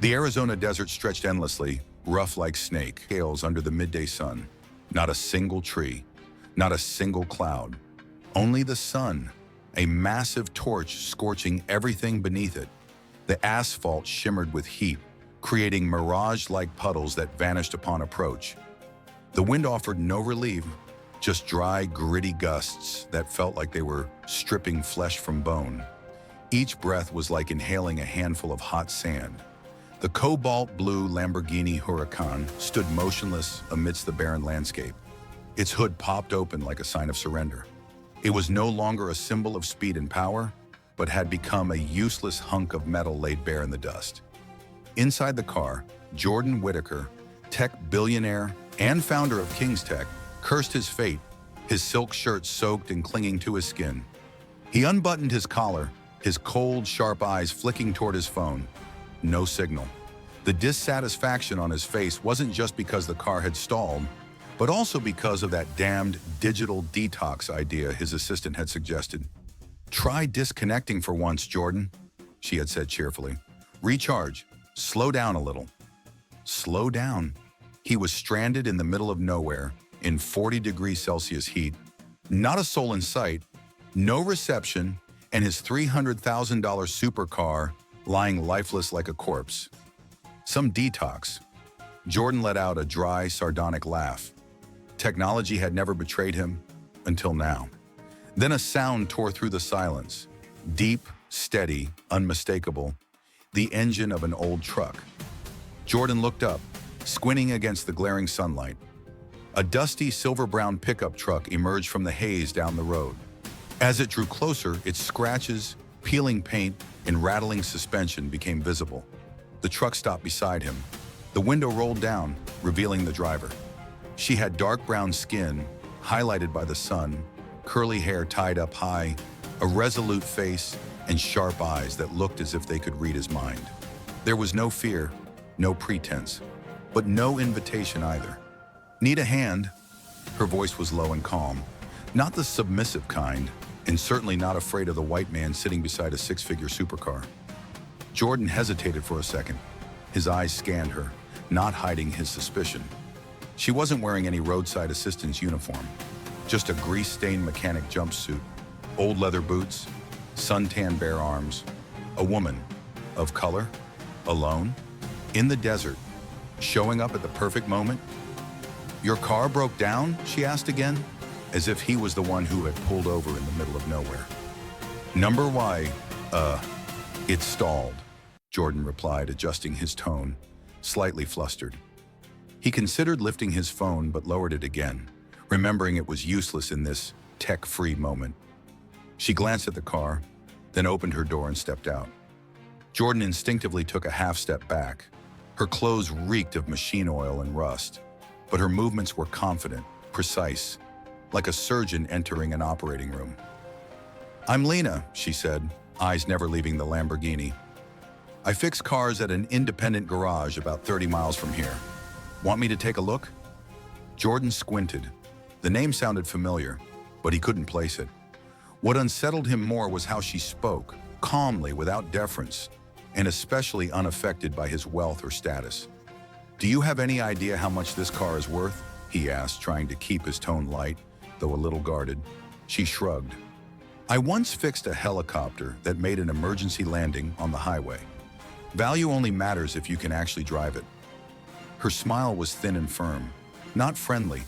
The Arizona desert stretched endlessly, rough like snake scales under the midday sun. Not a single tree, not a single cloud. Only the sun, a massive torch scorching everything beneath it. The asphalt shimmered with heat, creating mirage-like puddles that vanished upon approach. The wind offered no relief, just dry, gritty gusts that felt like they were stripping flesh from bone. Each breath was like inhaling a handful of hot sand. The cobalt-blue Lamborghini Huracan stood motionless amidst the barren landscape. Its hood popped open like a sign of surrender. It was no longer a symbol of speed and power, but had become a useless hunk of metal laid bare in the dust. Inside the car, Jordan Whitaker, tech billionaire and founder of King's Tech, cursed his fate, his silk shirt soaked and clinging to his skin. He unbuttoned his collar, his cold, sharp eyes flicking toward his phone. No signal. The dissatisfaction on his face wasn't just because the car had stalled, but also because of that damned digital detox idea his assistant had suggested. "Try disconnecting for once, Jordan," she had said cheerfully. "Recharge. Slow down a little." Slow down. He was stranded in the middle of nowhere, in 40°C heat. Not a soul in sight, no reception, and his $300,000 supercar lying lifeless like a corpse. Some detox. Jordan let out a dry, sardonic laugh. Technology had never betrayed him, until now. Then a sound tore through the silence. Deep, steady, unmistakable. The engine of an old truck. Jordan looked up, squinting against the glaring sunlight. A dusty, silver-brown pickup truck emerged from the haze down the road. As it drew closer, its scratches, peeling paint, and rattling suspension became visible. The truck stopped beside him. The window rolled down, revealing the driver. She had dark brown skin, highlighted by the sun, curly hair tied up high, a resolute face, and sharp eyes that looked as if they could read his mind. There was no fear, no pretense, but no invitation either. "Need a hand?" Her voice was low and calm, not the submissive kind, and certainly not afraid of the white man sitting beside a six-figure supercar. Jordan hesitated for a second. His eyes scanned her, not hiding his suspicion. She wasn't wearing any roadside assistance uniform, just a grease-stained mechanic jumpsuit, old leather boots, suntan bare arms. A woman, of color, alone, in the desert, showing up at the perfect moment. "Your car broke down?" she asked again, as if he was the one who had pulled over in the middle of nowhere. "Number Y, it stalled," Jordan replied, adjusting his tone, slightly flustered. He considered lifting his phone but lowered it again, remembering it was useless in this tech-free moment. She glanced at the car, then opened her door and stepped out. Jordan instinctively took a half step back. Her clothes reeked of machine oil and rust, but her movements were confident, precise, like a surgeon entering an operating room. "I'm Lena," she said, eyes never leaving the Lamborghini. "I fix cars at an independent garage about 30 miles from here. Want me to take a look?" Jordan squinted. The name sounded familiar, but he couldn't place it. What unsettled him more was how she spoke, calmly, without deference, and especially unaffected by his wealth or status. "Do you have any idea how much this car is worth?" he asked, trying to keep his tone light, though a little guarded. She shrugged. "I once fixed a helicopter that made an emergency landing on the highway. Value only matters if you can actually drive it." Her smile was thin and firm, not friendly,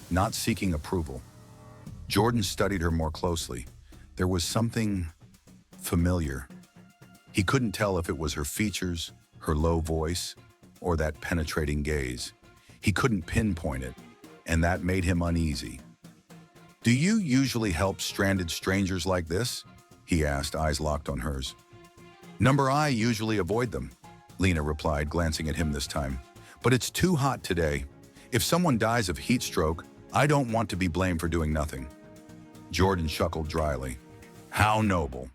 not seeking approval. Jordan studied her more closely. There was something familiar. He couldn't tell if it was her features, her low voice, or that penetrating gaze. He couldn't pinpoint it, and that made him uneasy. "Do you usually help stranded strangers like this?" he asked, eyes locked on hers. "Number I usually avoid them," Lena replied, glancing at him this time. "But it's too hot today. If someone dies of heat stroke, I don't want to be blamed for doing nothing." Jordan chuckled dryly. "How noble."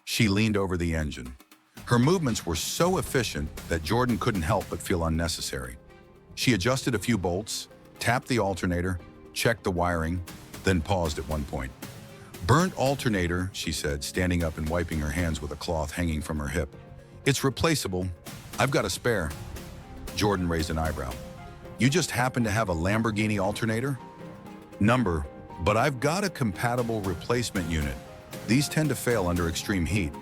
She leaned over the engine. Her movements were so efficient that Jordan couldn't help but feel unnecessary. She adjusted a few bolts, tapped the alternator, checked the wiring, then paused at one point. "Burnt alternator," she said, standing up and wiping her hands with a cloth hanging from her hip. "It's replaceable. I've got a spare. Jordan raised an eyebrow. You just happen to have a Lamborghini alternator? Number, but I've got a compatible replacement unit. These tend to fail under extreme heat.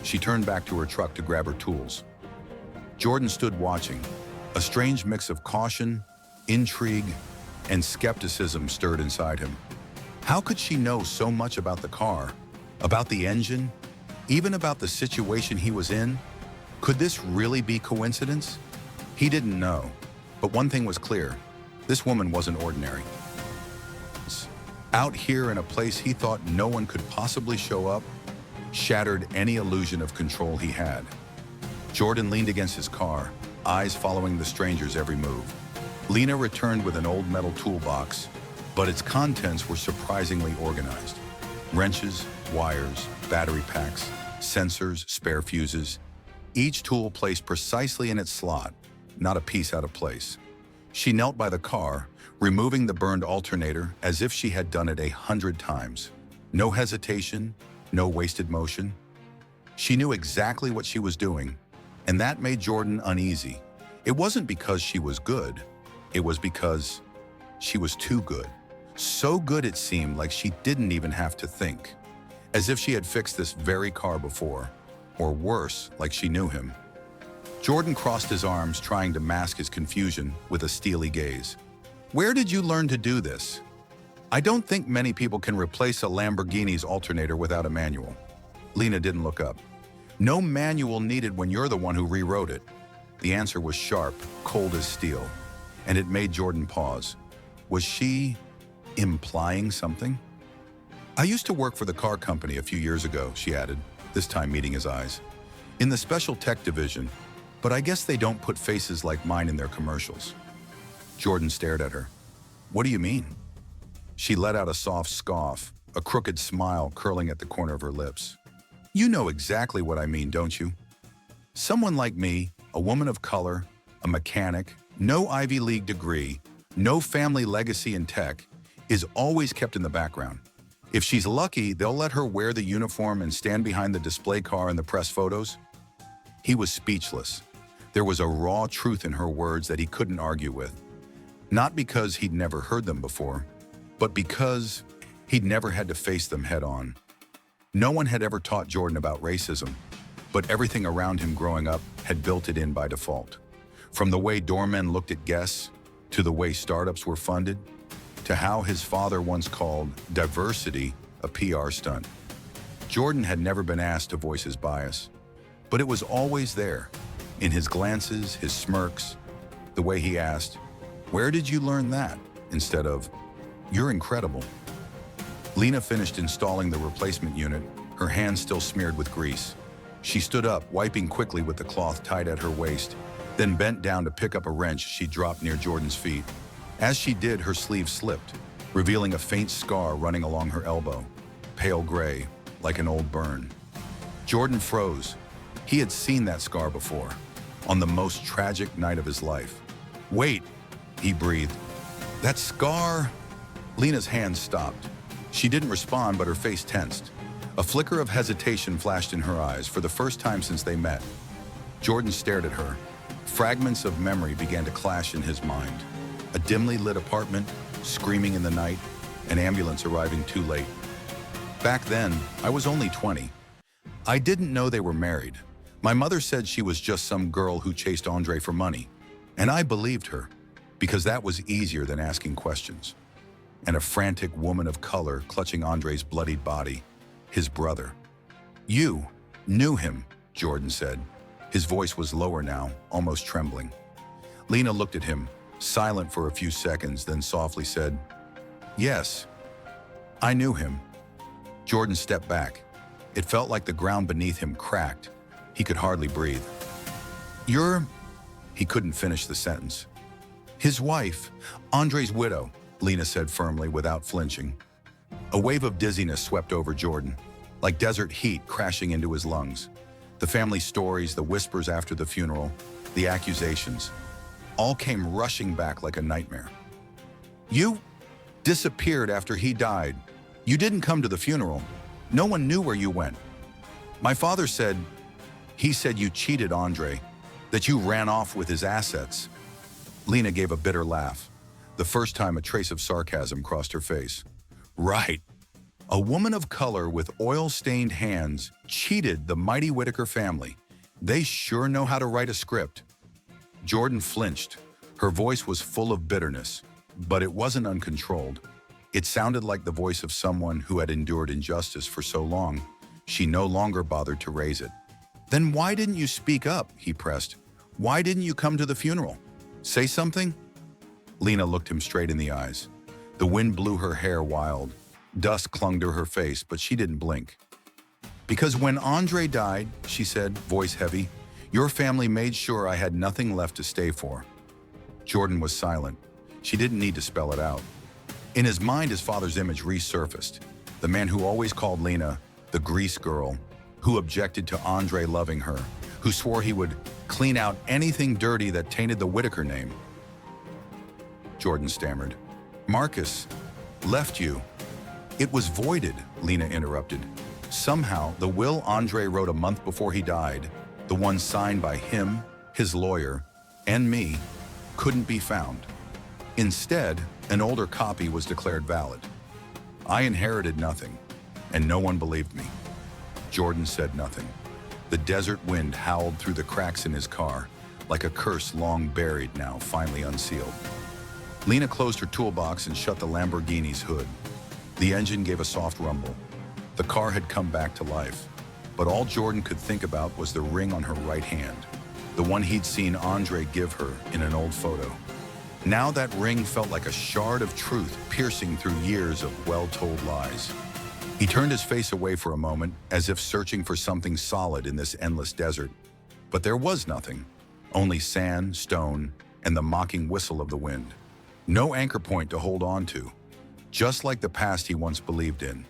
She turned back to her truck to grab her tools. Jordan stood watching. A strange mix of caution, intrigue, and skepticism stirred inside him. How could she know so much about the car, about the engine, even about the situation he was in? Could this really be coincidence? He didn't know, but one thing was clear. This woman wasn't ordinary. Out here in a place he thought no one could possibly show up, shattered any illusion of control he had. Jordan leaned against his car, eyes following the stranger's every move. Lena returned with an old metal toolbox, but its contents were surprisingly organized. Wrenches, wires, battery packs, sensors, spare fuses. Each tool placed precisely in its slot, not a piece out of place. She knelt by the car, removing the burned alternator as if she had done it 100 times. No hesitation, no wasted motion. She knew exactly what she was doing, and that made Jordan uneasy. It wasn't because she was good, it was because she was too good. So good it seemed like she didn't even have to think, as if she had fixed this very car before, or worse, like she knew him. Jordan crossed his arms, trying to mask his confusion with a steely gaze. Where did you learn to do this? I don't think many people can replace a Lamborghini's alternator without a manual. Lena didn't look up. No manual needed when you're the one who rewrote it. The answer was sharp, cold as steel, and it made Jordan pause. Was she implying something? I used to work for the car company a few years ago, she added, this time meeting his eyes. In the special tech division, but I guess they don't put faces like mine in their commercials. Jordan stared at her. What do you mean? She let out a soft scoff, a crooked smile curling at the corner of her lips. You know exactly what I mean, don't you? Someone like me, a woman of color, a mechanic, no Ivy League degree, no family legacy in tech, is always kept in the background. If she's lucky, they'll let her wear the uniform and stand behind the display car in the press photos. He was speechless. There was a raw truth in her words that he couldn't argue with. Not because he'd never heard them before, but because he'd never had to face them head on. No one had ever taught Jordan about racism, but everything around him growing up had built it in by default. From the way doormen looked at guests, to the way startups were funded, to how his father once called diversity a PR stunt. Jordan had never been asked to voice his bias, but it was always there, in his glances, his smirks, the way he asked, "Where did you learn that?" instead of, "You're incredible." Lena finished installing the replacement unit, her hands still smeared with grease. She stood up, wiping quickly with the cloth tied at her waist, then bent down to pick up a wrench she dropped near Jordan's feet. As she did, her sleeve slipped, revealing a faint scar running along her elbow, pale gray, like an old burn. Jordan froze. He had seen that scar before, on the most tragic night of his life. "Wait," he breathed. "That scar?" Lena's hands stopped. She didn't respond, but her face tensed. A flicker of hesitation flashed in her eyes for the first time since they met. Jordan stared at her. Fragments of memory began to clash in his mind. A dimly lit apartment, screaming in the night, an ambulance arriving too late. Back then, I was only 20. I didn't know they were married. My mother said she was just some girl who chased Andre for money. And I believed her, because that was easier than asking questions. And a frantic woman of color clutching Andre's bloodied body, his brother. "You knew him," Jordan said. His voice was lower now, almost trembling. Lena looked at him, silent for a few seconds, then softly said, "Yes, I knew him." Jordan stepped back. It felt like the ground beneath him cracked. He could hardly breathe. "You're..." He couldn't finish the sentence. "His wife, Andre's widow," Lena said firmly without flinching. A wave of dizziness swept over Jordan, like desert heat crashing into his lungs. The family stories, the whispers after the funeral, the accusations, all came rushing back like a nightmare. "You disappeared after he died. You didn't come to the funeral. No one knew where you went. My father said, he said you cheated Andre. That you ran off with his assets. Lena gave a bitter laugh, the first time a trace of sarcasm crossed her face. Right. A woman of color with oil-stained hands cheated the mighty Whitaker family. They sure know how to write a script. Jordan flinched. Her voice was full of bitterness, but it wasn't uncontrolled. It sounded like the voice of someone who had endured injustice for so long, she no longer bothered to raise it. Then why didn't you speak up? He pressed. Why didn't you come to the funeral? Say something? Lena looked him straight in the eyes. The wind blew her hair wild. Dust clung to her face, but she didn't blink. Because when Andre died, she said, voice heavy, your family made sure I had nothing left to stay for. Jordan was silent. She didn't need to spell it out. In his mind, his father's image resurfaced. The man who always called Lena the grease girl, who objected to Andre loving her, who swore he would clean out anything dirty that tainted the Whitaker name. Jordan stammered. Marcus left you. It was voided, Lena interrupted. Somehow, the will Andre wrote a month before he died, the one signed by him, his lawyer, and me, couldn't be found. Instead, an older copy was declared valid. I inherited nothing, and no one believed me. Jordan said nothing. The desert wind howled through the cracks in his car, like a curse long buried now finally unsealed. Lena closed her toolbox and shut the Lamborghini's hood. The engine gave a soft rumble. The car had come back to life, but all Jordan could think about was the ring on her right hand, the one he'd seen Andre give her in an old photo. Now that ring felt like a shard of truth piercing through years of well-told lies. He turned his face away for a moment, as if searching for something solid in this endless desert. But there was nothing, only sand, stone, and the mocking whistle of the wind. No anchor point to hold on to, just like the past he once believed in,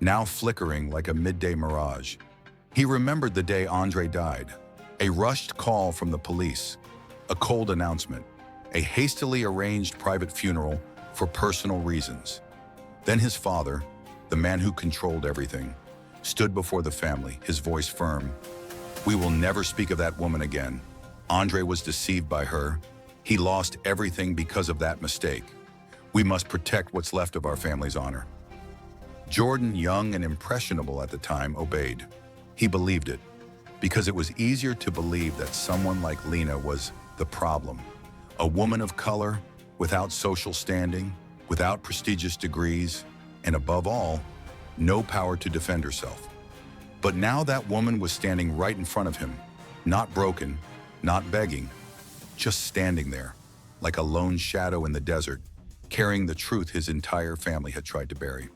now flickering like a midday mirage. He remembered the day Andre died, a rushed call from the police, a cold announcement, a hastily arranged private funeral for personal reasons. Then his father, the man who controlled everything, stood before the family, his voice firm. We will never speak of that woman again. Andre was deceived by her. He lost everything because of that mistake. We must protect what's left of our family's honor. Jordan, young and impressionable at the time, obeyed. He believed it, because it was easier to believe that someone like Lena was the problem. A woman of color, without social standing, without prestigious degrees, and above all, no power to defend herself. But now that woman was standing right in front of him, not broken, not begging, just standing there, like a lone shadow in the desert, carrying the truth his entire family had tried to bury.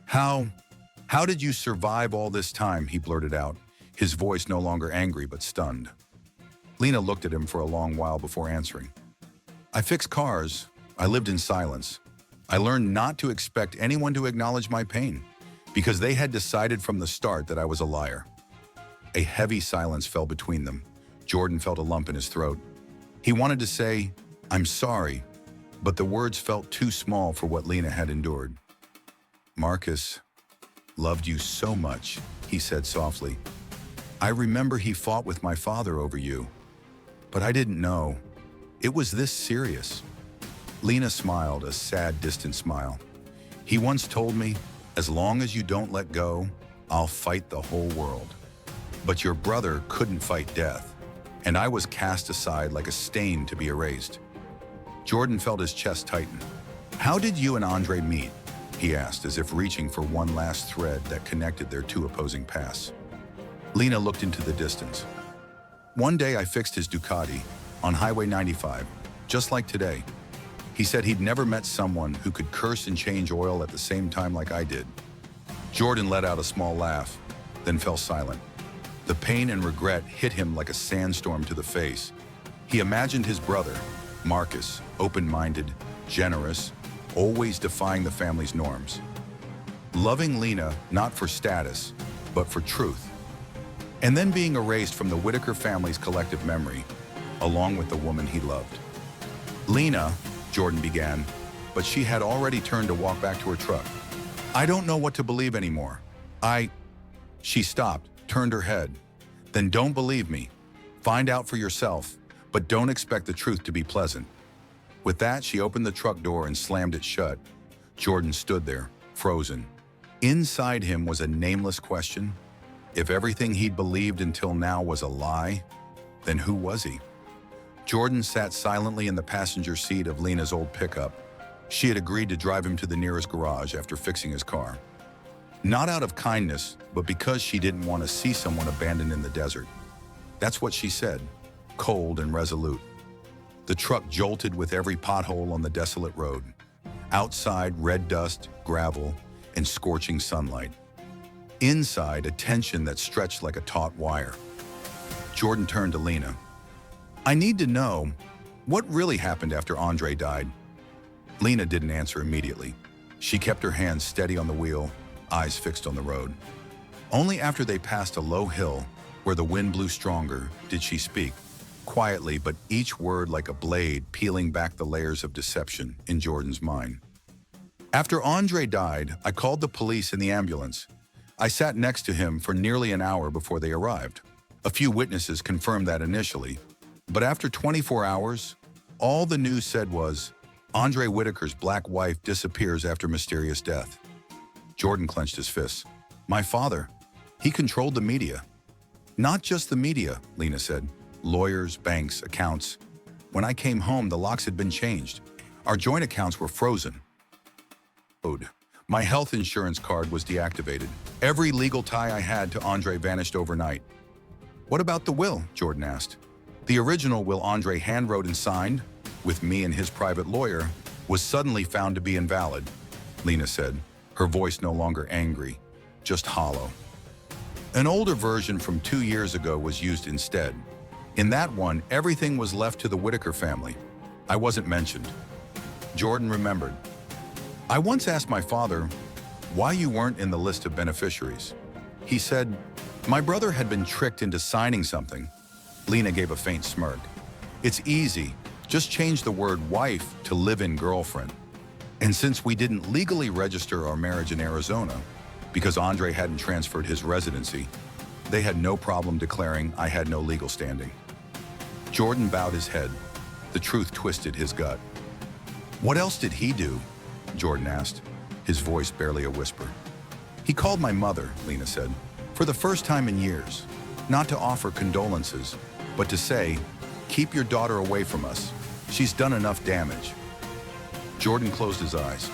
How did you survive all this time? He blurted out, his voice no longer angry but stunned. Lena looked at him for a long while before answering. I fixed cars. I lived in silence. I learned not to expect anyone to acknowledge my pain, because they had decided from the start that I was a liar. A heavy silence fell between them. Jordan felt a lump in his throat. He wanted to say, I'm sorry, but the words felt too small for what Lena had endured. Marcus loved you so much, he said softly. I remember he fought with my father over you, but I didn't know it was this serious. Lena smiled, a sad, distant smile. He once told me, as long as you don't let go, I'll fight the whole world. But your brother couldn't fight death, and I was cast aside like a stain to be erased. Jordan felt his chest tighten. How did you and Andre meet? He asked, as if reaching for one last thread that connected their two opposing paths. Lena looked into the distance. One day I fixed his Ducati on Highway 95, just like today. He said he'd never met someone who could curse and change oil at the same time like I did. Jordan let out a small laugh, then fell silent. The pain and regret hit him like a sandstorm to the face. He imagined his brother, Marcus, open-minded, generous, always defying the family's norms. Loving Lena not for status, but for truth. And then being erased from the Whitaker family's collective memory, along with the woman he loved. Lena, Jordan began, but she had already turned to walk back to her truck. I don't know what to believe anymore. She stopped, turned her head. Then don't believe me. Find out for yourself, but don't expect the truth to be pleasant. With that, she opened the truck door and slammed it shut. Jordan stood there, frozen. Inside him was a nameless question. If everything he'd believed until now was a lie, then who was he? Jordan sat silently in the passenger seat of Lena's old pickup. She had agreed to drive him to the nearest garage after fixing his car. Not out of kindness, but because she didn't want to see someone abandoned in the desert. That's what she said, cold and resolute. The truck jolted with every pothole on the desolate road. Outside, red dust, gravel, and scorching sunlight. Inside, a tension that stretched like a taut wire. Jordan turned to Lena. I need to know, what really happened after Andre died? Lena didn't answer immediately. She kept her hands steady on the wheel, eyes fixed on the road. Only after they passed a low hill, where the wind blew stronger, did she speak, quietly, but each word like a blade peeling back the layers of deception in Jordan's mind. After Andre died, I called the police and the ambulance. I sat next to him for nearly an hour before they arrived. A few witnesses confirmed that initially, but after 24 hours, all the news said was, Andre Whitaker's black wife disappears after mysterious death. Jordan clenched his fists. My father, he controlled the media. Not just the media, Lena said. Lawyers, banks, accounts. When I came home, the locks had been changed. Our joint accounts were frozen. My health insurance card was deactivated. Every legal tie I had to Andre vanished overnight. What about the will? Jordan asked. The original will Andre handwrote and signed, with me and his private lawyer, was suddenly found to be invalid, Lena said, her voice no longer angry, just hollow. An older version from 2 years ago was used instead. In that one, everything was left to the Whitaker family. I wasn't mentioned. Jordan remembered. I once asked my father why you weren't in the list of beneficiaries. He said, my brother had been tricked into signing something. Lena gave a faint smirk. It's easy. Just change the word wife to live-in girlfriend. And since we didn't legally register our marriage in Arizona, because Andre hadn't transferred his residency, they had no problem declaring I had no legal standing. Jordan bowed his head. The truth twisted his gut. What else did he do? Jordan asked, his voice barely a whisper. He called my mother, Lena said, for the first time in years, not to offer condolences, but to say, keep your daughter away from us. She's done enough damage. Jordan closed his eyes.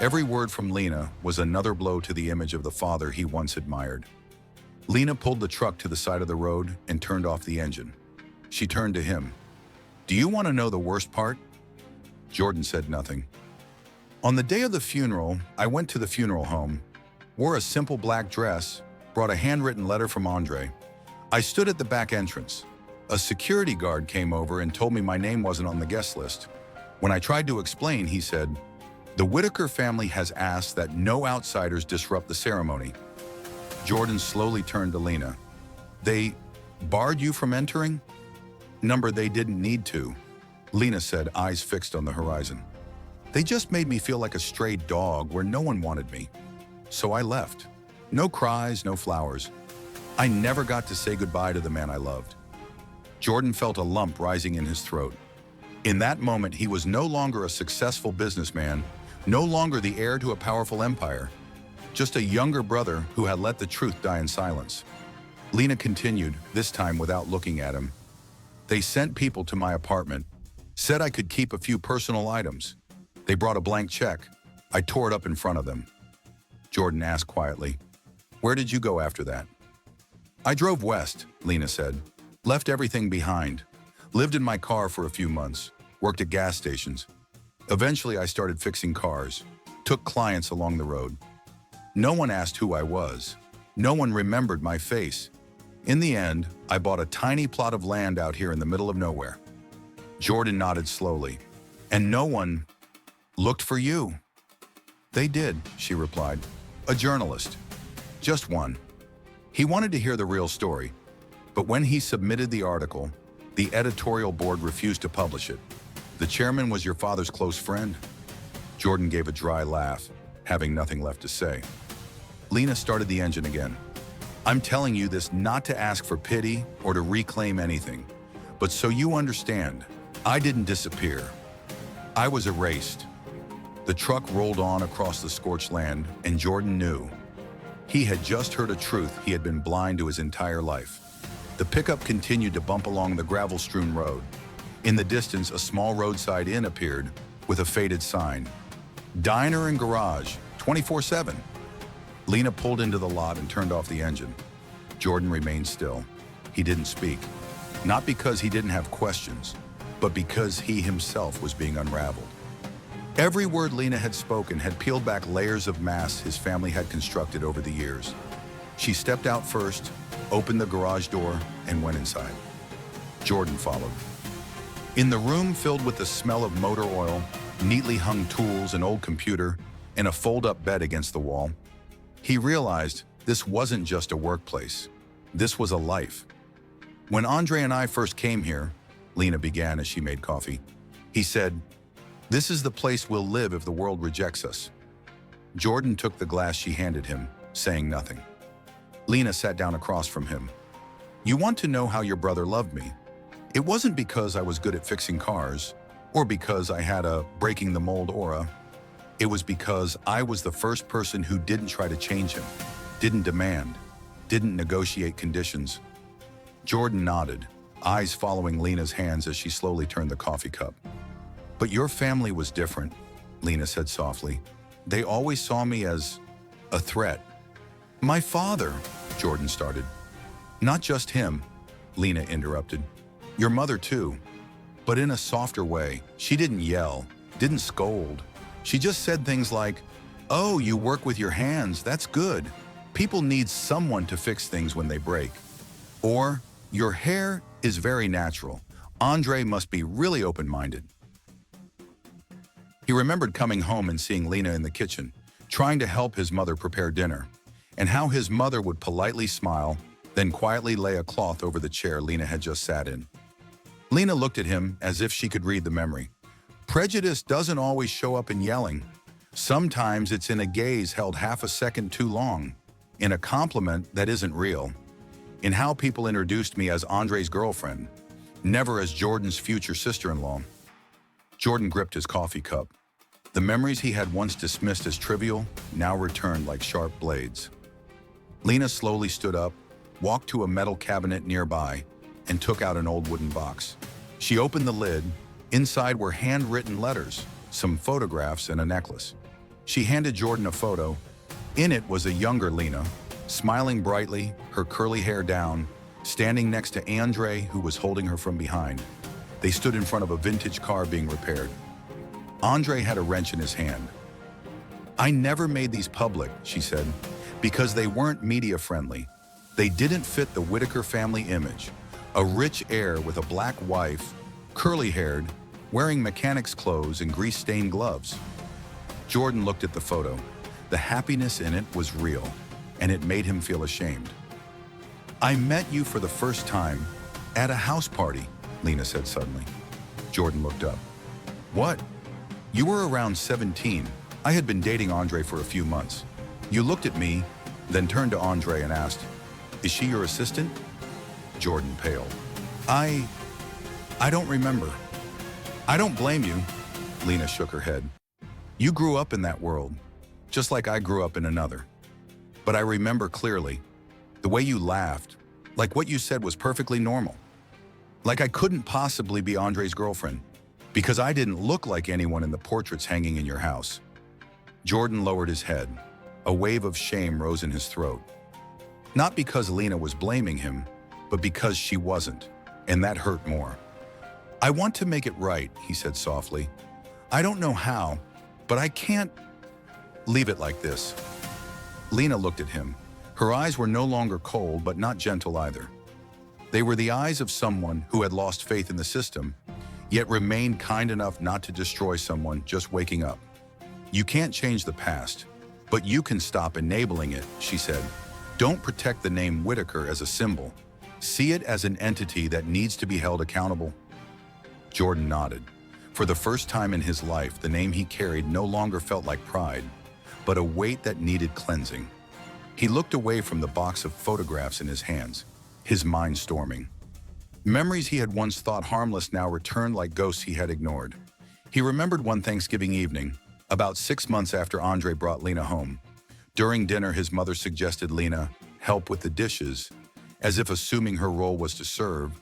Every word from Lena was another blow to the image of the father he once admired. Lena pulled the truck to the side of the road and turned off the engine. She turned to him. Do you want to know the worst part? Jordan said nothing. On the day of the funeral, I went to the funeral home, wore a simple black dress, brought a handwritten letter from Andre. I stood at the back entrance. A security guard came over and told me my name wasn't on the guest list. When I tried to explain, he said, the Whitaker family has asked that no outsiders disrupt the ceremony. Jordan slowly turned to Lena. They barred you from entering? They didn't need to, Lena said, eyes fixed on the horizon. They just made me feel like a stray dog where no one wanted me. So I left. No cries, no flowers. I never got to say goodbye to the man I loved. Jordan felt a lump rising in his throat. In that moment, he was no longer a successful businessman, no longer the heir to a powerful empire, just a younger brother who had let the truth die in silence. Lena continued, this time without looking at him. They sent people to my apartment, said I could keep a few personal items. They brought a blank check. I tore it up in front of them. Jordan asked quietly, where did you go after that? I drove west, Lena said. Left everything behind. Lived in my car for a few months. Worked at gas stations. Eventually, I started fixing cars. Took clients along the road. No one asked who I was. No one remembered my face. In the end, I bought a tiny plot of land out here in the middle of nowhere. Jordan nodded slowly. And no one looked for you. They did, she replied. A journalist. Just one. He wanted to hear the real story. But when he submitted the article, the editorial board refused to publish it. The chairman was your father's close friend? Jordan gave a dry laugh, having nothing left to say. Lena started the engine again. I'm telling you this not to ask for pity or to reclaim anything, but so you understand, I didn't disappear. I was erased. The truck rolled on across the scorched land, and Jordan knew. He had just heard a truth he had been blind to his entire life. The pickup continued to bump along the gravel-strewn road. In the distance, a small roadside inn appeared with a faded sign. Diner and garage, 24/7. Lena pulled into the lot and turned off the engine. Jordan remained still. He didn't speak. Not because he didn't have questions, but because he himself was being unraveled. Every word Lena had spoken had peeled back layers of masks his family had constructed over the years. She stepped out first, opened the garage door, and went inside. Jordan followed. In the room filled with the smell of motor oil, neatly hung tools, an old computer, and a fold-up bed against the wall, he realized this wasn't just a workplace. This was a life. When Andre and I first came here, Lena began as she made coffee, he said, "This is the place we'll live if the world rejects us." Jordan took the glass she handed him, saying nothing. Lena sat down across from him. "You want to know how your brother loved me? It wasn't because I was good at fixing cars, or because I had a breaking the mold aura. It was because I was the first person who didn't try to change him, didn't demand, didn't negotiate conditions." Jordan nodded, eyes following Lena's hands as she slowly turned the coffee cup. "But your family was different," Lena said softly. "They always saw me as a threat." "My father," Jordan started. "Not just him," Lena interrupted. "Your mother too, but in a softer way. She didn't yell, didn't scold. She just said things like, 'Oh, you work with your hands, that's good. People need someone to fix things when they break.' Or, 'Your hair is very natural. Andre must be really open-minded.'" He remembered coming home and seeing Lena in the kitchen, trying to help his mother prepare dinner, and how his mother would politely smile, then quietly lay a cloth over the chair Lena had just sat in. Lena looked at him as if she could read the memory. Prejudice doesn't always show up in yelling. Sometimes it's in a gaze held half a second too long, in a compliment that isn't real, in how people introduced me as Andre's girlfriend, never as Jordan's future sister-in-law. Jordan gripped his coffee cup. The memories he had once dismissed as trivial now returned like sharp blades. Lena slowly stood up, walked to a metal cabinet nearby, and took out an old wooden box. She opened the lid. Inside were handwritten letters, some photographs, and a necklace. She handed Jordan a photo. In it was a younger Lena, smiling brightly, her curly hair down, standing next to Andre, who was holding her from behind. They stood in front of a vintage car being repaired. Andre had a wrench in his hand. "I never made these public," she said, "because they weren't media-friendly. They didn't fit the Whitaker family image. A rich heir with a black wife, curly-haired, wearing mechanic's clothes and grease-stained gloves." Jordan looked at the photo. The happiness in it was real, and it made him feel ashamed. "I met you for the first time at a house party," Lena said suddenly. Jordan looked up. "What? You were around 17. I had been dating Andre for a few months. You looked at me, then turned to Andre and asked, 'Is she your assistant?'" Jordan paled. I don't remember." "I don't blame you," Lena shook her head. "You grew up in that world, just like I grew up in another. But I remember clearly, the way you laughed, like what you said was perfectly normal. Like I couldn't possibly be Andre's girlfriend, because I didn't look like anyone in the portraits hanging in your house." Jordan lowered his head. A wave of shame rose in his throat. Not because Lena was blaming him, but because she wasn't, and that hurt more. "I want to make it right," he said softly. "I don't know how, but I can't leave it like this." Lena looked at him. Her eyes were no longer cold, but not gentle either. They were the eyes of someone who had lost faith in the system, yet remained kind enough not to destroy someone just waking up. "You can't change the past, but you can stop enabling it," she said. "Don't protect the name Whitaker as a symbol. See it as an entity that needs to be held accountable." Jordan nodded. For the first time in his life, the name he carried no longer felt like pride, but a weight that needed cleansing. He looked away from the box of photographs in his hands, his mind storming. Memories he had once thought harmless now returned like ghosts he had ignored. He remembered one Thanksgiving evening, about 6 months after Andre brought Lena home. During dinner, his mother suggested Lena help with the dishes, as if assuming her role was to serve,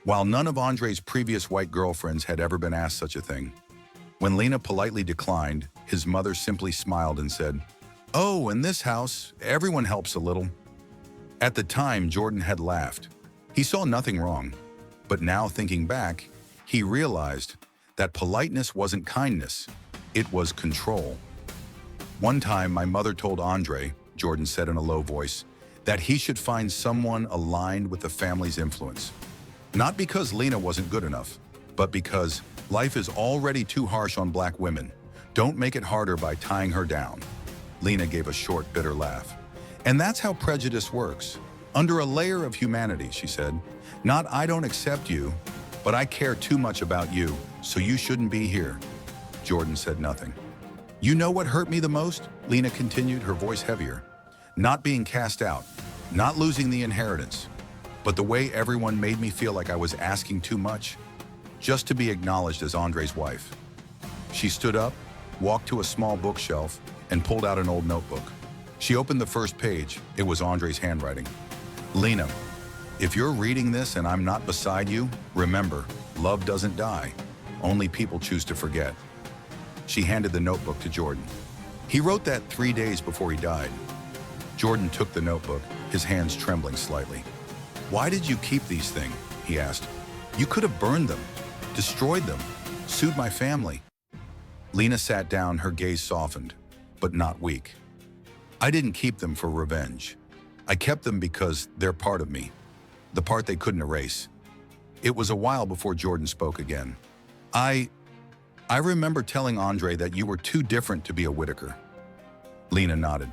while none of Andre's previous white girlfriends had ever been asked such a thing. When Lena politely declined, his mother simply smiled and said, "Oh, in this house, everyone helps a little." At the time, Jordan had laughed. He saw nothing wrong, but now thinking back, he realized that politeness wasn't kindness, it was control. "One time, my mother told Andre," Jordan said in a low voice, "that he should find someone aligned with the family's influence. Not because Lena wasn't good enough, but because life is already too harsh on black women. Don't make it harder by tying her down." Lena gave a short, bitter laugh. "And that's how prejudice works. Under a layer of humanity," she said. "Not I don't accept you, but I care too much about you, so you shouldn't be here." Jordan said nothing. "You know what hurt me the most?" Lena continued, her voice heavier. "Not being cast out, not losing the inheritance, but the way everyone made me feel like I was asking too much, just to be acknowledged as Andre's wife." She stood up, walked to a small bookshelf, and pulled out an old notebook. She opened the first page. It was Andre's handwriting. "Lena, if you're reading this and I'm not beside you, remember, love doesn't die. Only people choose to forget." She handed the notebook to Jordan. "He wrote that 3 days before he died." Jordan took the notebook, his hands trembling slightly. "Why did you keep these things?" he asked. "You could have burned them, destroyed them, sued my family." Lena sat down, her gaze softened, but not weak. "I didn't keep them for revenge. I kept them because they're part of me, the part they couldn't erase." It was a while before Jordan spoke again. I remember telling Andre that you were too different to be a Whitaker." Lena nodded.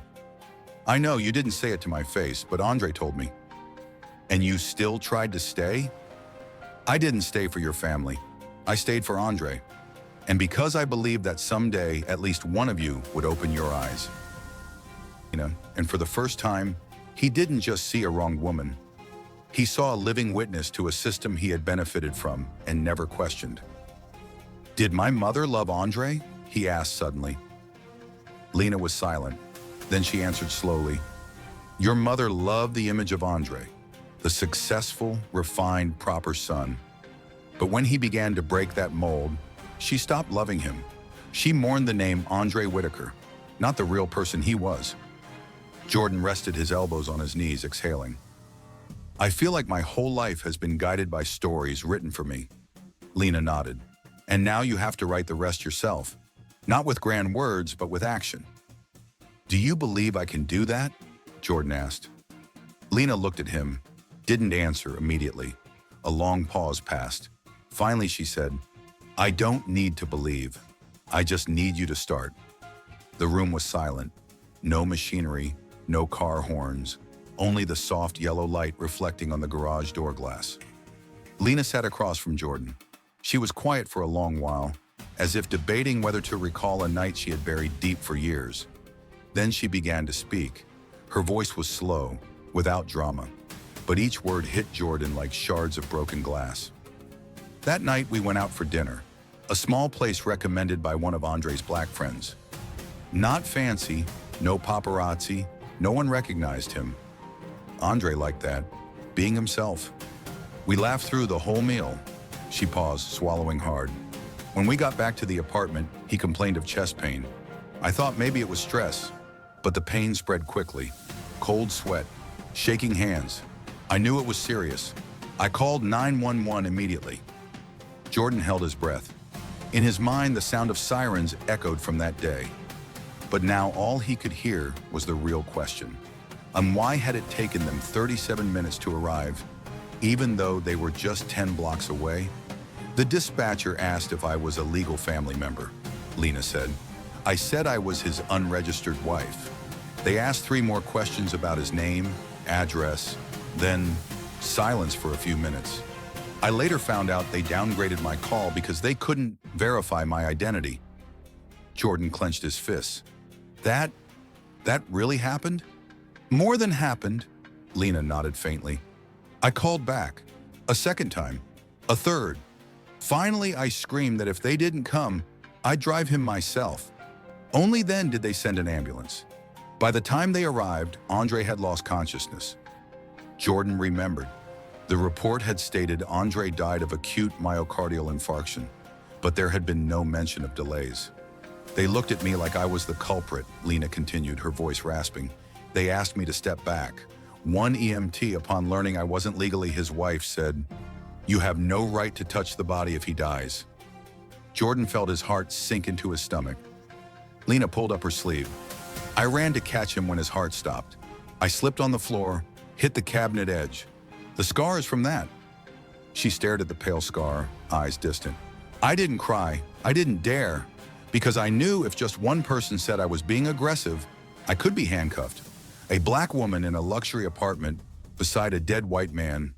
"I know you didn't say it to my face, but Andre told me." "And you still tried to stay?" "I didn't stay for your family. I stayed for Andre. And because I believed that someday at least one of you would open your eyes." And for the first time, he didn't just see a wronged woman. He saw a living witness to a system he had benefited from and never questioned. "Did my mother love Andre?" he asked suddenly. Lena was silent. Then she answered slowly, "Your mother loved the image of Andre, the successful, refined, proper son. But when he began to break that mold, she stopped loving him. She mourned the name Andre Whitaker, not the real person he was." Jordan rested his elbows on his knees, exhaling. "I feel like my whole life has been guided by stories written for me." Lena nodded. "And now you have to write the rest yourself, not with grand words, but with action." "Do you believe I can do that?" Jordan asked. Lena looked at him, didn't answer immediately. A long pause passed. Finally, she said, "I don't need to believe. I just need you to start." The room was silent. No machinery, no car horns, only the soft yellow light reflecting on the garage door glass. Lena sat across from Jordan. She was quiet for a long while, as if debating whether to recall a night she had buried deep for years. Then she began to speak. Her voice was slow, without drama, but each word hit Jordan like shards of broken glass. "That night we went out for dinner, a small place recommended by one of Andre's black friends. Not fancy, no paparazzi, no one recognized him. Andre liked that, being himself. We laughed through the whole meal." She paused, swallowing hard. "When we got back to the apartment, he complained of chest pain. I thought maybe it was stress, but the pain spread quickly. Cold sweat, shaking hands. I knew it was serious. I called 911 immediately." Jordan held his breath. In his mind, the sound of sirens echoed from that day. But now all he could hear was the real question. Why had it taken them 37 minutes to arrive, even though they were just 10 blocks away? "The dispatcher asked if I was a legal family member," Lena said. "I said I was his unregistered wife. They asked 3 more questions about his name, address, then silence for a few minutes. I later found out they downgraded my call because they couldn't verify my identity." Jordan clenched his fists. That really happened?" More than happened, Lena nodded faintly. I called back. A second time. A third. Finally, I screamed that if they didn't come, I'd drive him myself. Only then did they send an ambulance. By the time they arrived, Andre had lost consciousness. Jordan remembered. The report had stated Andre died of acute myocardial infarction, but there had been no mention of delays. They looked at me like I was the culprit, Lena continued, her voice rasping. They asked me to step back. One EMT, upon learning I wasn't legally his wife, said, "You have no right to touch the body if he dies." Jordan felt his heart sink into his stomach. Lena pulled up her sleeve. I ran to catch him when his heart stopped. I slipped on the floor, hit the cabinet edge. The scar is from that. She stared at the pale scar, eyes distant. I didn't cry. I didn't dare, because I knew if just one person said I was being aggressive, I could be handcuffed. A black woman in a luxury apartment beside a dead white man.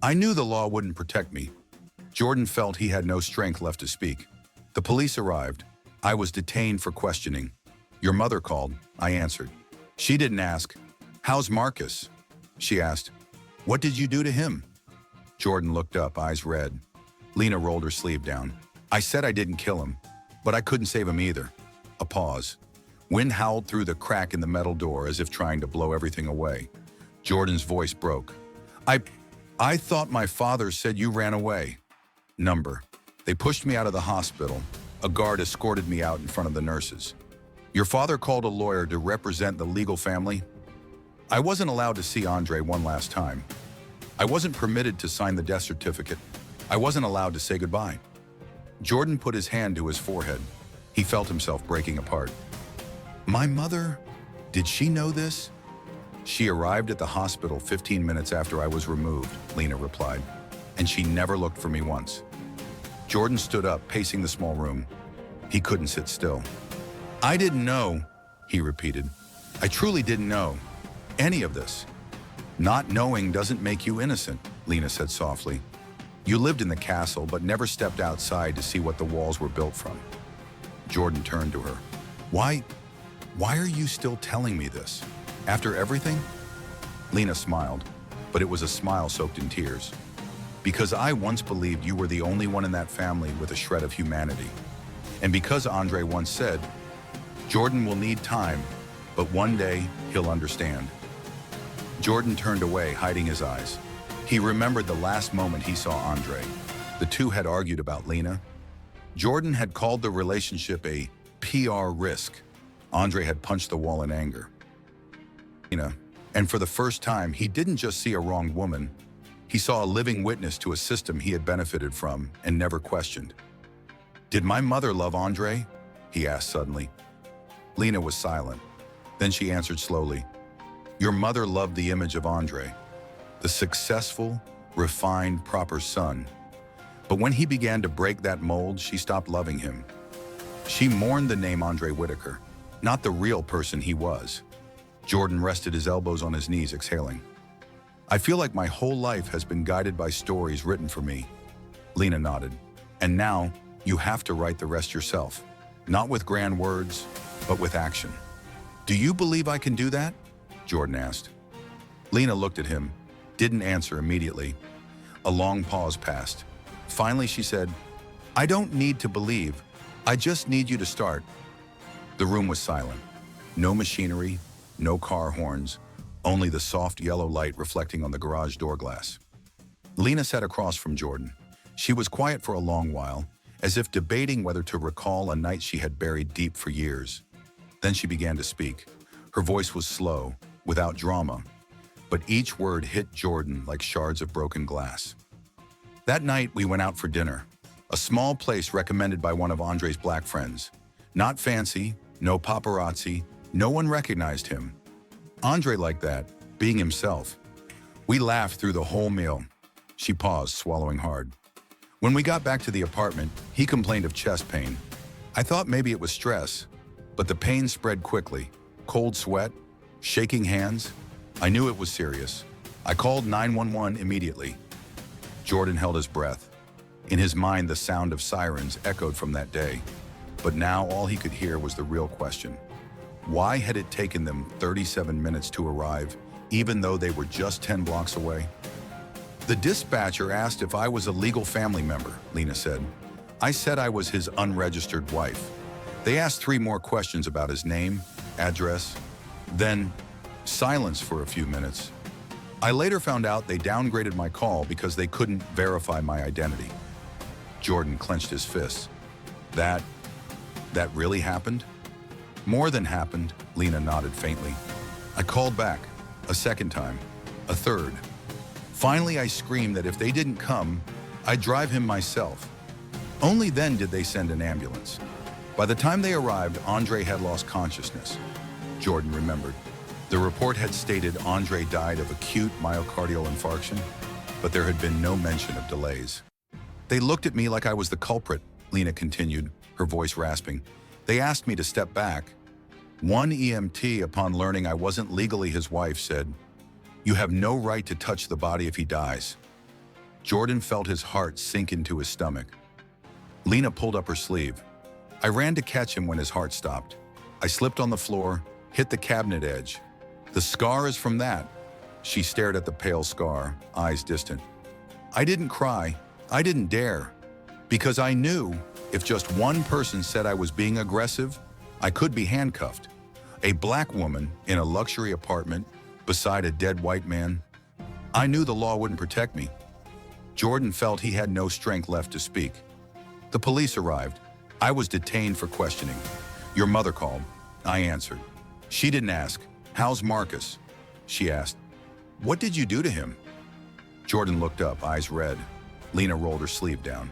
I knew the law wouldn't protect me. Jordan felt he had no strength left to speak. The police arrived. I was detained for questioning. Your mother called, I answered. She didn't ask, "How's Marcus?" She asked, "What did you do to him?" Jordan looked up, eyes red. Lena rolled her sleeve down. I said I didn't kill him, but I couldn't save him either. A pause. Wind howled through the crack in the metal door as if trying to blow everything away. Jordan's voice broke. I thought my father said you ran away. Number. They pushed me out of the hospital. A guard escorted me out in front of the nurses. Your father called a lawyer to represent the legal family? I wasn't allowed to see Andre one last time. I wasn't permitted to sign the death certificate. I wasn't allowed to say goodbye. Jordan put his hand to his forehead. He felt himself breaking apart. My mother? Did she know this? She arrived at the hospital 15 minutes after I was removed, Lena replied, and she never looked for me once. Jordan stood up, pacing the small room. He couldn't sit still. I didn't know, he repeated. I truly didn't know any of this. Not knowing doesn't make you innocent, Lena said softly. You lived in the castle, but never stepped outside to see what the walls were built from. Jordan turned to her. Why are you still telling me this? After everything? Lena smiled, but it was a smile soaked in tears. Because I once believed you were the only one in that family with a shred of humanity. And because Andre once said, Jordan will need time, but one day he'll understand. Jordan turned away, hiding his eyes. He remembered the last moment he saw Andre. The two had argued about Lena. Jordan had called the relationship a PR risk. Andre had punched the wall in anger. And for the first time, he didn't just see a wronged woman. He saw a living witness to a system he had benefited from and never questioned. Did my mother love Andre? He asked suddenly. Lena was silent. Then she answered slowly. Your mother loved the image of Andre, the successful, refined, proper son. But when he began to break that mold, she stopped loving him. She mourned the name Andre Whitaker, not the real person he was. Jordan rested his elbows on his knees, exhaling. I feel like my whole life has been guided by stories written for me. Lena nodded. And now, you have to write the rest yourself. Not with grand words, but with action. Do you believe I can do that? Jordan asked. Lena looked at him, didn't answer immediately. A long pause passed. Finally, she said, I don't need to believe. I just need you to start. The room was silent. No machinery, no car horns, only the soft yellow light reflecting on the garage door glass. Lena sat across from Jordan. She was quiet for a long while, as if debating whether to recall a night she had buried deep for years. Then she began to speak. Her voice was slow, without drama, but each word hit Jordan like shards of broken glass. That night, we went out for dinner, a small place recommended by one of Andre's black friends. Not fancy, no paparazzi, no one recognized him. Andre liked that, being himself. We laughed through the whole meal. She paused, swallowing hard. When we got back to the apartment, he complained of chest pain. I thought maybe it was stress, but the pain spread quickly. Cold sweat, shaking hands. I knew it was serious. I called 911 immediately. Jordan held his breath. In his mind, the sound of sirens echoed from that day. But now all he could hear was the real question. Why had it taken them 37 minutes to arrive, even though they were just 10 blocks away? The dispatcher asked if I was a legal family member, Lena said. I said I was his unregistered wife. They asked 3 more questions about his name, address, then silence for a few minutes. I later found out they downgraded my call because they couldn't verify my identity. Jordan clenched his fists. That really happened? More than happened, Lena nodded faintly. I called back, a second time, a third. Finally, I screamed that if they didn't come, I'd drive him myself. Only then did they send an ambulance. By the time they arrived, Andre had lost consciousness. Jordan remembered. The report had stated Andre died of acute myocardial infarction, but there had been no mention of delays. They looked at me like I was the culprit, Lena continued, her voice rasping. They asked me to step back. One EMT, upon learning I wasn't legally his wife, said, "You have no right to touch the body if he dies." Jordan felt his heart sink into his stomach. Lena pulled up her sleeve. I ran to catch him when his heart stopped. I slipped on the floor, hit the cabinet edge. The scar is from that. She stared at the pale scar, eyes distant. I didn't cry. I didn't dare. Because I knew if just one person said I was being aggressive, I could be handcuffed. A black woman in a luxury apartment beside a dead white man. I knew the law wouldn't protect me. Jordan felt he had no strength left to speak. The police arrived. I was detained for questioning. Your mother called. I answered. She didn't ask, "How's Marcus?" She asked, "What did you do to him?" Jordan looked up, eyes red. Lena rolled her sleeve down.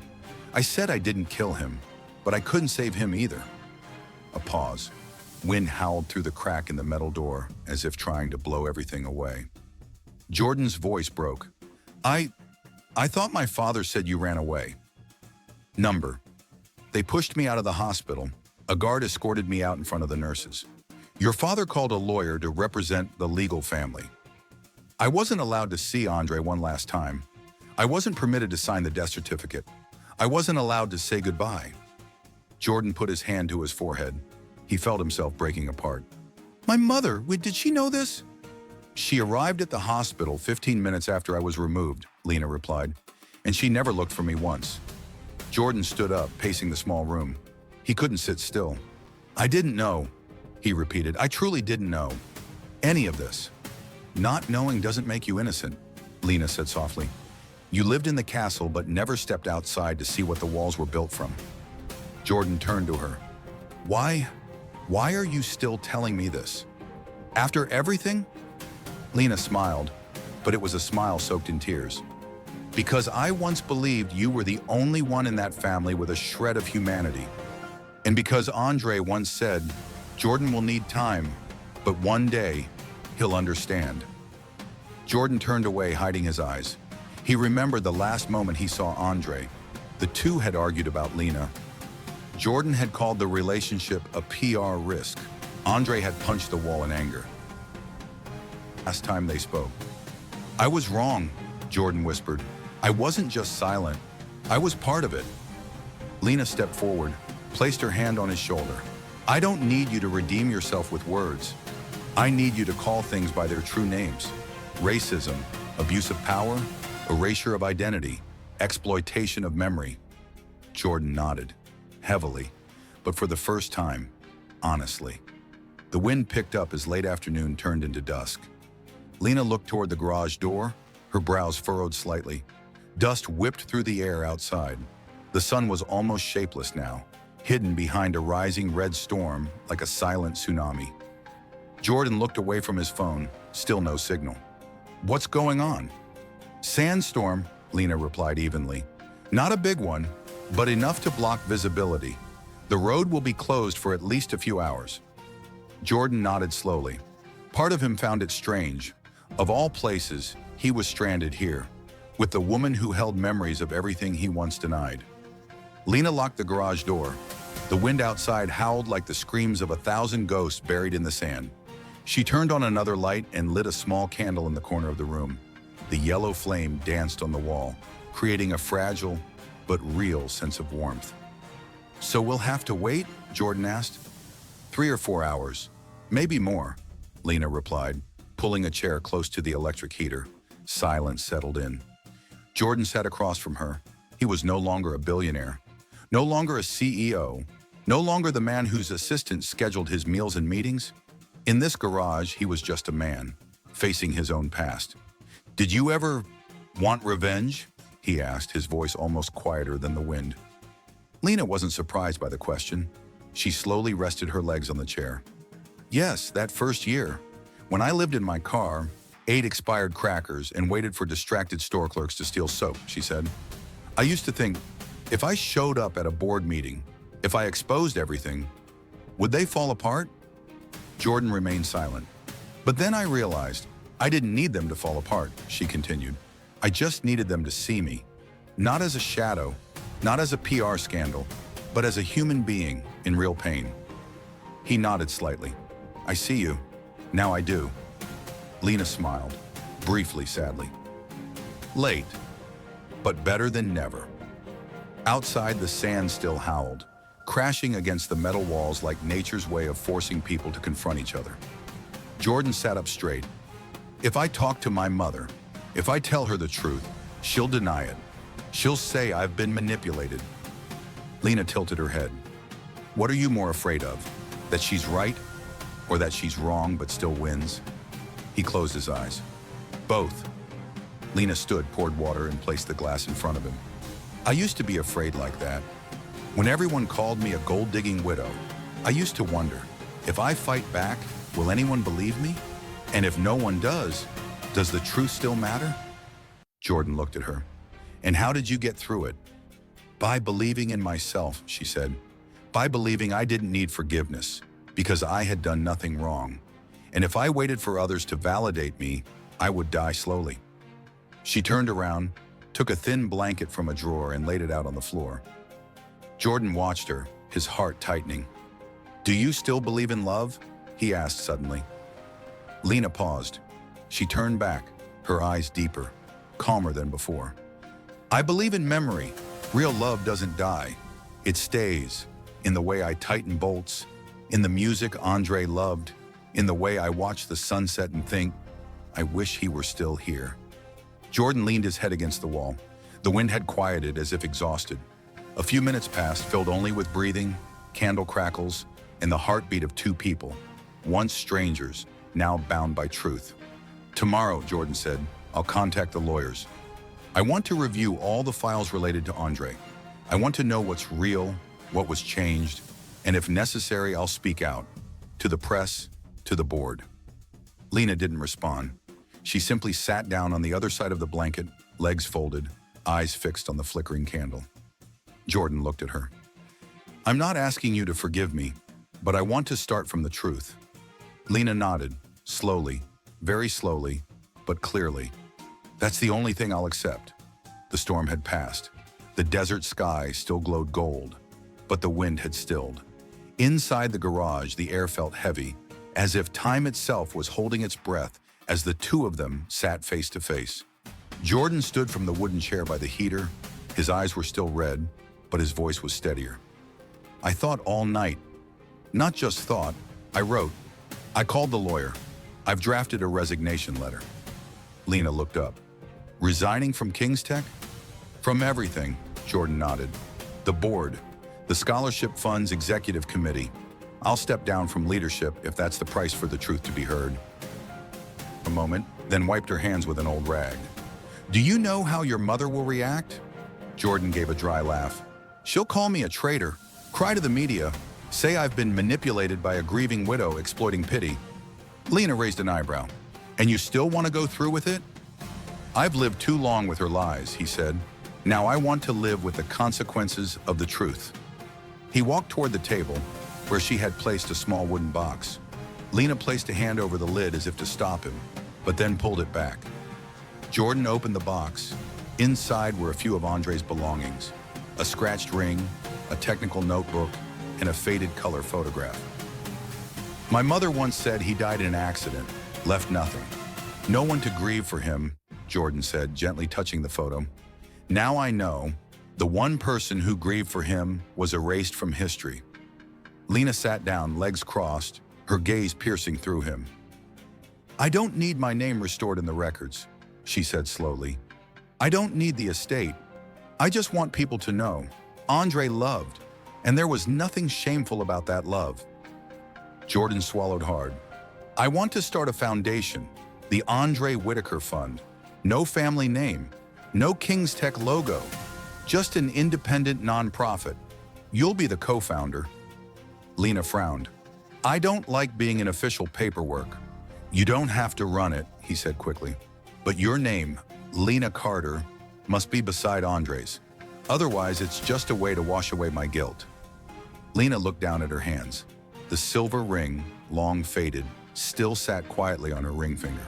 I said I didn't kill him, but I couldn't save him either. A pause. Wind howled through the crack in the metal door, as if trying to blow everything away. Jordan's voice broke. I thought my father said you ran away. Number. They pushed me out of the hospital. A guard escorted me out in front of the nurses. Your father called a lawyer to represent the legal family. I wasn't allowed to see Andre one last time. I wasn't permitted to sign the death certificate. I wasn't allowed to say goodbye. Jordan put his hand to his forehead. He felt himself breaking apart. My mother, did she know this? She arrived at the hospital 15 minutes after I was removed, Lena replied, and she never looked for me once. Jordan stood up, pacing the small room. He couldn't sit still. I didn't know, he repeated. I truly didn't know any of this. Not knowing doesn't make you innocent, Lena said softly. You lived in the castle but never stepped outside to see what the walls were built from. Jordan turned to her. Why are you still telling me this? After everything? Lena smiled, but it was a smile soaked in tears. Because I once believed you were the only one in that family with a shred of humanity. And because Andre once said, Jordan will need time, but one day he'll understand. Jordan turned away, hiding his eyes. He remembered the last moment he saw Andre. The two had argued about Lena. Jordan had called the relationship a PR risk. Andre had punched the wall in anger. Last time they spoke. I was wrong, Jordan whispered. I wasn't just silent. I was part of it. Lena stepped forward, placed her hand on his shoulder. I don't need you to redeem yourself with words. I need you to call things by their true names. Racism, abuse of power, erasure of identity, exploitation of memory. Jordan nodded, heavily, but for the first time, honestly. The wind picked up as late afternoon turned into dusk. Lena looked toward the garage door, her brows furrowed slightly. Dust whipped through the air outside. The sun was almost shapeless now, hidden behind a rising red storm like a silent tsunami. Jordan looked away from his phone, still no signal. What's going on? Sandstorm, Lena replied evenly. Not a big one, but enough to block visibility. The road will be closed for at least a few hours. Jordan nodded slowly. Part of him found it strange. Of all places, he was stranded here, with the woman who held memories of everything he once denied. Lena locked the garage door. The wind outside howled like the screams of 1,000 ghosts buried in the sand. She turned on another light and lit a small candle in the corner of the room. The yellow flame danced on the wall, creating a fragile but real sense of warmth. So we'll have to wait? Jordan asked. 3 or 4 hours. Maybe more, Lena replied, pulling a chair close to the electric heater. Silence settled in. Jordan sat across from her. He was no longer a billionaire, no longer a CEO, no longer the man whose assistant scheduled his meals and meetings. In this garage, he was just a man, facing his own past. "Did you ever want revenge?" he asked, his voice almost quieter than the wind. Lena wasn't surprised by the question. She slowly rested her legs on the chair. "Yes, that first year, when I lived in my car, ate expired crackers, and waited for distracted store clerks to steal soap," she said. "I used to think, if I showed up at a board meeting, if I exposed everything, would they fall apart?" Jordan remained silent. "But then I realized I didn't need them to fall apart," she continued. "I just needed them to see me, not as a shadow, not as a PR scandal, but as a human being in real pain." He nodded slightly. "I see you. Now I do." Lena smiled, briefly, sadly. Late, but better than never. Outside, the sand still howled, crashing against the metal walls like nature's way of forcing people to confront each other. Jordan sat up straight. "If I talk to my mother, if I tell her the truth, she'll deny it. She'll say I've been manipulated." Lena tilted her head. "What are you more afraid of? That she's right, or that she's wrong but still wins?" He closed his eyes. "Both." Lena stood, poured water, and placed the glass in front of him. "I used to be afraid like that. When everyone called me a gold-digging widow, I used to wonder, if I fight back, will anyone believe me? And if no one does the truth still matter?" Jordan looked at her. "And how did you get through it?" "By believing in myself," she said. "By believing I didn't need forgiveness, because I had done nothing wrong. And if I waited for others to validate me, I would die slowly." She turned around, took a thin blanket from a drawer and laid it out on the floor. Jordan watched her, his heart tightening. "Do you still believe in love?" he asked suddenly. Lena paused. She turned back, her eyes deeper, calmer than before. "I believe in memory. Real love doesn't die. It stays, in the way I tighten bolts, in the music Andre loved, in the way I watch the sunset and think, I wish he were still here." Jordan leaned his head against the wall. The wind had quieted as if exhausted. A few minutes passed, filled only with breathing, candle crackles, and the heartbeat of two people, once strangers, now bound by truth. "Tomorrow," Jordan said, "I'll contact the lawyers. I want to review all the files related to Andre. I want to know what's real, what was changed, and if necessary, I'll speak out. To the press, to the board." Lena didn't respond. She simply sat down on the other side of the blanket, legs folded, eyes fixed on the flickering candle. Jordan looked at her. "I'm not asking you to forgive me, but I want to start from the truth." Lena nodded, slowly, very slowly, but clearly. "That's the only thing I'll accept." The storm had passed. The desert sky still glowed gold, but the wind had stilled. Inside the garage, the air felt heavy, as if time itself was holding its breath as the two of them sat face to face. Jordan stood from the wooden chair by the heater. His eyes were still red, but his voice was steadier. "I thought all night. Not just thought, I wrote. I called the lawyer. I've drafted a resignation letter." Lena looked up. "Resigning from King's Tech?" "From everything," Jordan nodded. "The board, the scholarship fund's executive committee. I'll step down from leadership if that's the price for the truth to be heard." A moment, then wiped her hands with an old rag. "Do you know how your mother will react?" Jordan gave a dry laugh. "She'll call me a traitor, cry to the media, say I've been manipulated by a grieving widow exploiting pity." Lena raised an eyebrow. "And you still want to go through with it?" "I've lived too long with her lies," he said. "Now I want to live with the consequences of the truth." He walked toward the table, where she had placed a small wooden box. Lena placed a hand over the lid as if to stop him, but then pulled it back. Jordan opened the box. Inside were a few of Andre's belongings: a scratched ring, a technical notebook, and a faded color photograph. "My mother once said he died in an accident, left nothing. No one to grieve for him," Jordan said, gently touching the photo. "Now I know, the one person who grieved for him was erased from history." Lena sat down, legs crossed, her gaze piercing through him. "I don't need my name restored in the records," she said slowly. "I don't need the estate. I just want people to know Andre loved, and there was nothing shameful about that love." Jordan swallowed hard. "I want to start a foundation, the Andre Whitaker Fund. No family name, no King's Tech logo, just an independent nonprofit. You'll be the co-founder." Lena frowned. "I don't like being in official paperwork." "You don't have to run it," he said quickly. "But your name, Lena Carter, must be beside Andre's. Otherwise, it's just a way to wash away my guilt." Lena looked down at her hands. The silver ring, long faded, still sat quietly on her ring finger.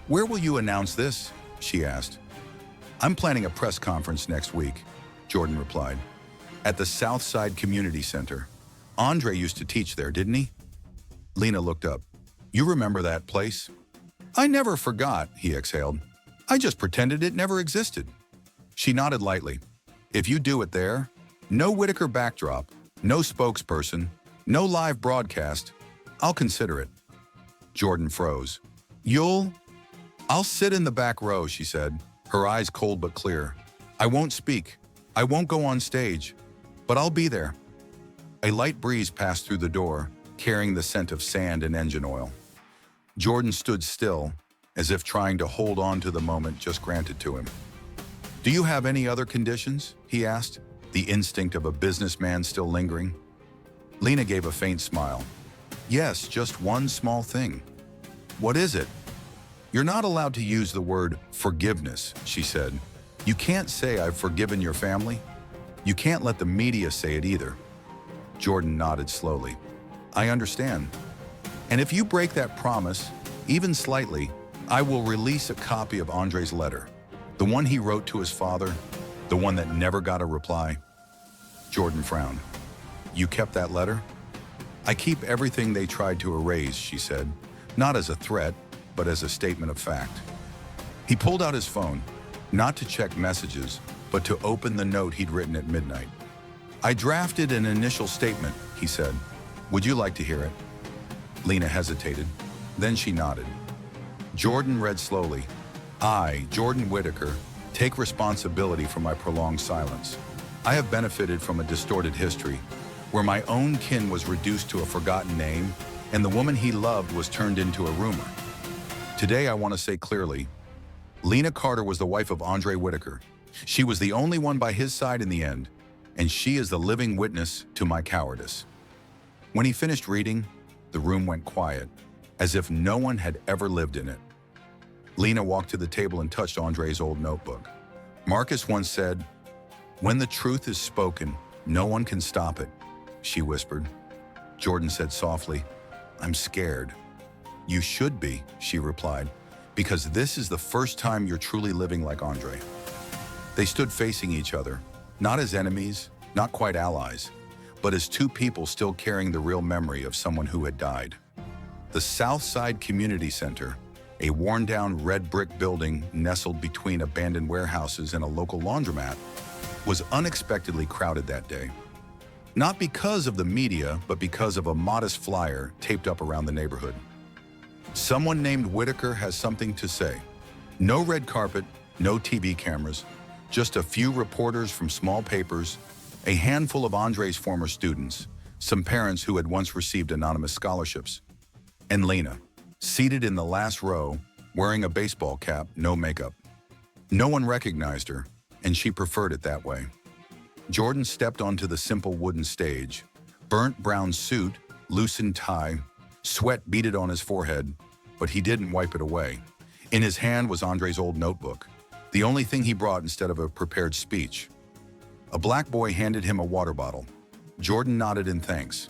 "Where will you announce this?" she asked. "I'm planning a press conference next week," Jordan replied. "At the Southside Community Center. Andre used to teach there, didn't he?" Lena looked up. "You remember that place?" "I never forgot," he exhaled. "I just pretended it never existed." She nodded lightly. "If you do it there, no Whitaker backdrop, no spokesperson, no live broadcast, I'll consider it." Jordan froze. "I'll sit in the back row," she said, her eyes cold but clear. "I won't speak. I won't go on stage, but I'll be there." A light breeze passed through the door, carrying the scent of sand and engine oil. Jordan stood still, as if trying to hold on to the moment just granted to him. "Do you have any other conditions?" he asked, the instinct of a businessman still lingering. Lena gave a faint smile. "Yes, just one small thing." "What is it?" "You're not allowed to use the word forgiveness," she said. "You can't say I've forgiven your family. You can't let the media say it either." Jordan nodded slowly. "I understand. And if you break that promise, even slightly, I will release a copy of Andre's letter. The one he wrote to his father, the one that never got a reply." Jordan frowned. "You kept that letter?" "I keep everything they tried to erase," she said, not as a threat, but as a statement of fact. He pulled out his phone, not to check messages, but to open the note he'd written at midnight. "I drafted an initial statement," he said. "Would you like to hear it?" Lena hesitated. Then she nodded. Jordan read slowly. "I, Jordan Whitaker, take responsibility for my prolonged silence. I have benefited from a distorted history, where my own kin was reduced to a forgotten name, and the woman he loved was turned into a rumor. Today I want to say clearly, Lena Carter was the wife of Andre Whitaker. She was the only one by his side in the end, and she is the living witness to my cowardice." When he finished reading, the room went quiet, as if no one had ever lived in it. Lena walked to the table and touched Andre's old notebook. "Marcus once said, 'When the truth is spoken, no one can stop it,'" she whispered. Jordan said softly, "I'm scared." "You should be," she replied, "because this is the first time you're truly living like Andre." They stood facing each other, not as enemies, not quite allies, but as two people still carrying the real memory of someone who had died. The Southside Community Center, a worn-down red brick building nestled between abandoned warehouses and a local laundromat, was unexpectedly crowded that day. Not because of the media, but because of a modest flyer taped up around the neighborhood. "Someone named Whitaker has something to say." No red carpet, no TV cameras, just a few reporters from small papers, a handful of Andre's former students, some parents who had once received anonymous scholarships, and Lena, seated in the last row, wearing a baseball cap, no makeup. No one recognized her, and she preferred it that way. Jordan stepped onto the simple wooden stage, burnt brown suit, loosened tie, sweat beaded on his forehead, but he didn't wipe it away. In his hand was Andre's old notebook, the only thing he brought instead of a prepared speech. A black boy handed him a water bottle. Jordan nodded in thanks.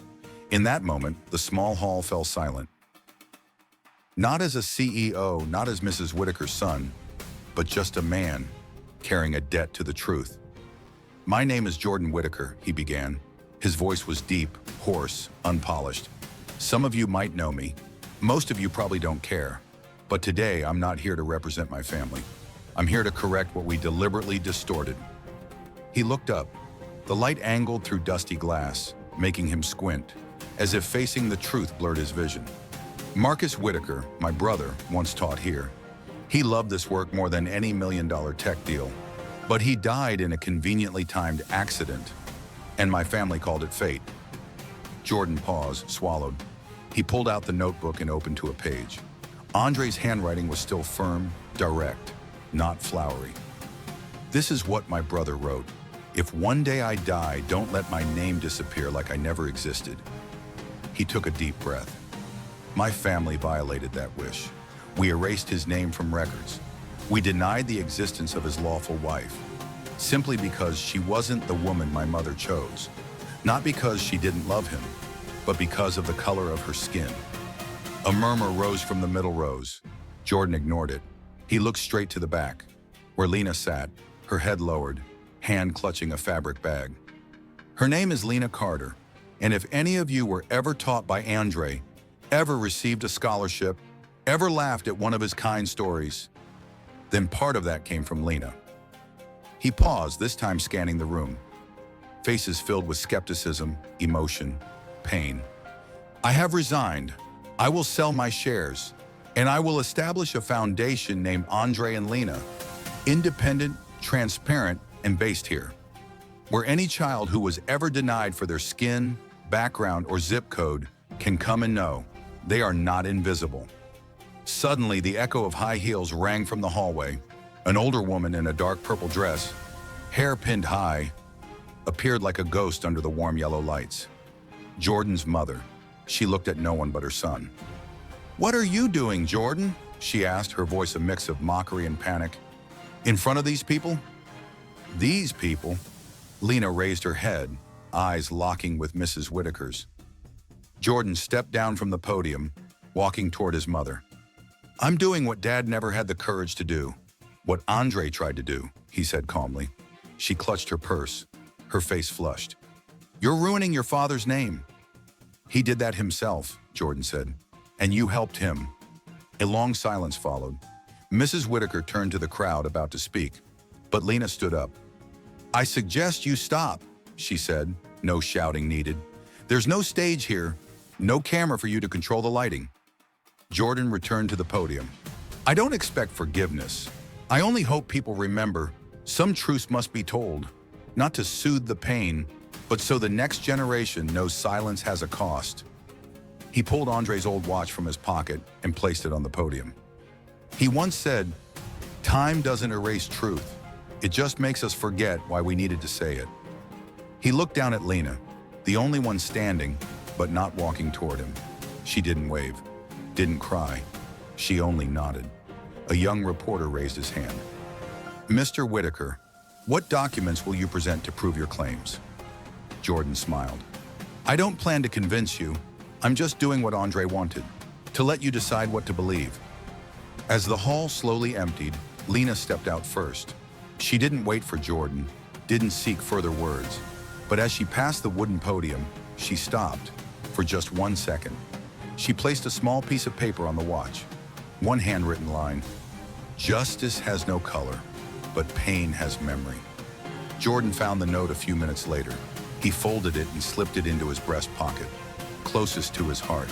In that moment, the small hall fell silent. Not as a CEO, not as Mrs. Whitaker's son, but just a man carrying a debt to the truth. "My name is Jordan Whitaker," he began. His voice was deep, hoarse, unpolished. "Some of you might know me. Most of you probably don't care. But today, I'm not here to represent my family. I'm here to correct what we deliberately distorted." He looked up. The light angled through dusty glass, making him squint. as if facing the truth blurred his vision. Marcus Whitaker, my brother, once taught here. He loved this work more than any million-dollar tech deal. But he died in a conveniently timed accident, and my family called it fate. Jordan paused, swallowed. He pulled out the notebook and opened to a page. Andre's handwriting was still firm, direct, not flowery. This is what my brother wrote. If one day I die, don't let my name disappear like I never existed. He took a deep breath. My family violated that wish. We erased his name from records. We denied the existence of his lawful wife, simply because she wasn't the woman my mother chose. Not because she didn't love him, but because of the color of her skin. A murmur rose from the middle rows. Jordan ignored it. He looked straight to the back, where Lena sat, her head lowered, hand clutching a fabric bag. Her name is Lena Carter, and if any of you were ever taught by Andre, ever received a scholarship, ever laughed at one of his kind stories, then part of that came from Lena. He paused, this time scanning the room. Faces filled with skepticism, emotion, pain. I have resigned. I will sell my shares, and I will establish a foundation named Andre and Lena, independent, transparent, and based here, where any child who was ever denied for their skin, background, or zip code can come and know they are not invisible. Suddenly, the echo of high heels rang from the hallway. An older woman in a dark purple dress, hair pinned high, appeared like a ghost under the warm yellow lights. Jordan's mother. She looked at no one but her son. "What are you doing, Jordan?" she asked, her voice a mix of mockery and panic. "In front of these people?" "These people?" Lena raised her head, eyes locking with Mrs. Whitaker's. Jordan stepped down from the podium, walking toward his mother. "I'm doing what Dad never had the courage to do, what Andre tried to do," he said calmly. She clutched her purse, her face flushed. "You're ruining your father's name." "He did that himself," Jordan said, "and you helped him." A long silence followed. Mrs. Whitaker turned to the crowd about to speak, but Lena stood up. "I suggest you stop," she said, no shouting needed. "There's no stage here, no camera for you to control the lighting." Jordan returned to the podium. "I don't expect forgiveness. I only hope people remember some truths must be told, not to soothe the pain, but so the next generation knows silence has a cost." He pulled Andre's old watch from his pocket and placed it on the podium. He once said, "Time doesn't erase truth. It just makes us forget why we needed to say it." He looked down at Lena, the only one standing, but not walking toward him. She didn't wave, didn't cry. She only nodded. A young reporter raised his hand. "Mr. Whitaker, what documents will you present to prove your claims?" Jordan smiled. "I don't plan to convince you. I'm just doing what Andre wanted, to let you decide what to believe." As the hall slowly emptied, Lena stepped out first. She didn't wait for Jordan, didn't seek further words. But as she passed the wooden podium, she stopped for just 1 second. She placed a small piece of paper on the watch. One handwritten line, "Justice has no color, but pain has memory." Jordan found the note a few minutes later. He folded it and slipped it into his breast pocket, closest to his heart.